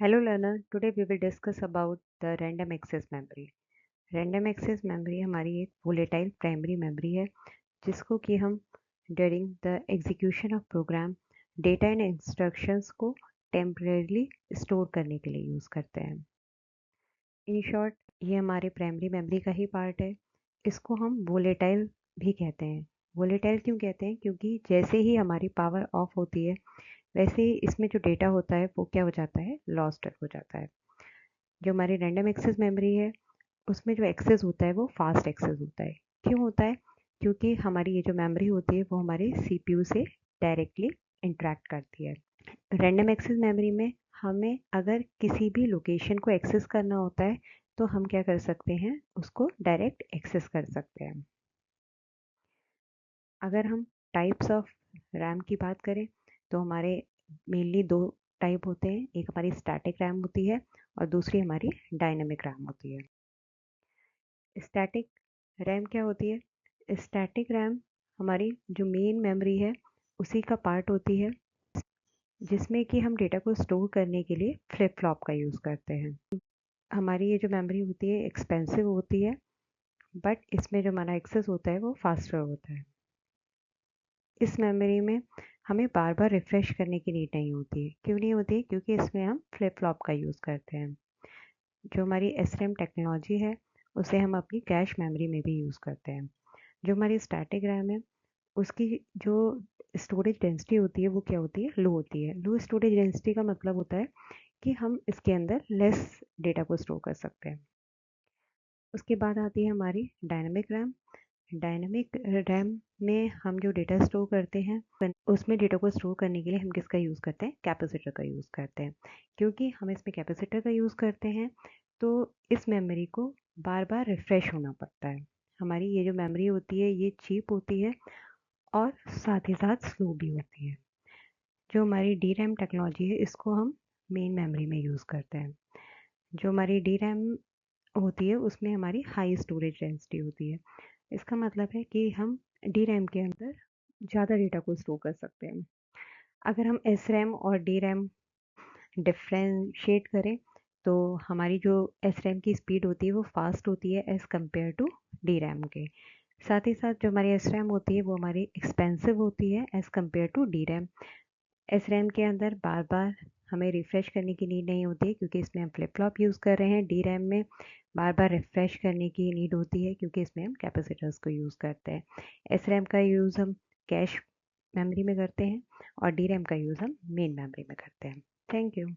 Hello learner, today we will discuss about the random access memory. Random access memory हमारी एक volatile primary memory है जिसको कि हम during the execution of program data and instructions को temporarily store करने के लिए use करते हैं. In short, ये हमारे primary memory का ही part है. इसको हम volatile भी कहते हैं. Volatile क्यों कहते हैं? क्योंकि जैसे ही हमारी power off होती है वैसे ही इसमें जो डेटा होता है वो क्या हो जाता है, लॉस्ट हो जाता है. जो हमारी रैंडम एक्सेस मेमोरी है उसमें जो एक्सेस होता है वो फास्ट एक्सेस होता है. क्यों होता है? क्योंकि हमारी ये जो मेमोरी होती है वो हमारे सीपीयू से डायरेक्टली इंटरेक्ट करती है. रैंडम एक्सेस मेमोरी में हमें अगर किसी भी लोकेशन को एक्सेस करना होता है तो हम क्या कर सकते हैं, उसको डायरेक्ट एक्सेस कर सकते हैं. अगर हम टाइप्स ऑफ रैम की बात करें तो हमारे मेनली दो टाइप होते हैं. एक हमारी स्टैटिक रैम होती है और दूसरी हमारी डायनेमिक रैम होती है. स्टैटिक रैम क्या होती है? स्टैटिक रैम हमारी जो मेन मेमोरी है उसी का पार्ट होती है जिसमें कि हम डेटा को स्टोर करने के लिए फ्लिप फ्लॉप का यूज़ करते हैं. हमारी ये जो मेमोरी होती है एक्सपेंसिव होती है बट इसमें जो हमारा एक्सेस होता है वो फास्टर होता है. इस मेमोरी में हमें बार बार रिफ़्रेश करने की नीड नहीं होती है. क्यों नहीं होती? क्योंकि इसमें हम फ्लिप फ्लॉप का यूज़ करते हैं. जो हमारी एसरैम टेक्नोलॉजी है उसे हम अपनी कैश मेमोरी में भी यूज़ करते हैं. जो हमारी स्टैटिक रैम है उसकी जो स्टोरेज डेंसिटी होती है वो क्या होती है, लो होती है. लो स्टोरेज डेंसिटी का मतलब होता है कि हम इसके अंदर लेस डेटा को स्टोर कर सकते हैं. उसके बाद आती है हमारी डायनेमिक रैम. डायनेमिक रैम में हम जो डेटा स्टोर करते हैं उसमें डेटा को स्टोर करने के लिए हम किसका यूज़ करते हैं, कैपेसिटर का यूज़ करते हैं. क्योंकि हम इसमें कैपेसिटर का यूज़ करते हैं तो इस मेमोरी को बार बार रिफ़्रेश होना पड़ता है. हमारी ये जो मेमोरी होती है ये चीप होती है और साथ ही साथ स्लो भी होती है. जो हमारी डी रैम टेक्नोलॉजी है इसको हम मेन मेमोरी में यूज़ करते हैं. जो हमारी डी रैम होती है उसमें हमारी हाई स्टोरेज डेंसिटी होती है. इसका मतलब है कि हम डी रैम के अंदर ज़्यादा डेटा को स्टोर कर सकते हैं. अगर हम एस रैम और डी रैम डिफ्रेंशिएट करें तो हमारी जो एस रैम की स्पीड होती है वो फास्ट होती है as compare to D RAM के. साथ ही साथ जो हमारी एस रैम होती है वो हमारी एक्सपेंसिव होती है as compare to D RAM. S RAM के अंदर बार बार हमें रिफ़्रेश करने की नीड नहीं होती क्योंकि इसमें हम फ्लिप फ्लॉप यूज़ कर रहे हैं. डी रैम में बार बार रिफ़्रेश करने की नीड होती है क्योंकि इसमें हम कैपेसिटर्स को यूज़ करते हैं. एस रैम का यूज़ हम कैश मेमोरी में करते हैं और डी रैम का यूज़ हम मेन मेमोरी में करते हैं. Thank you.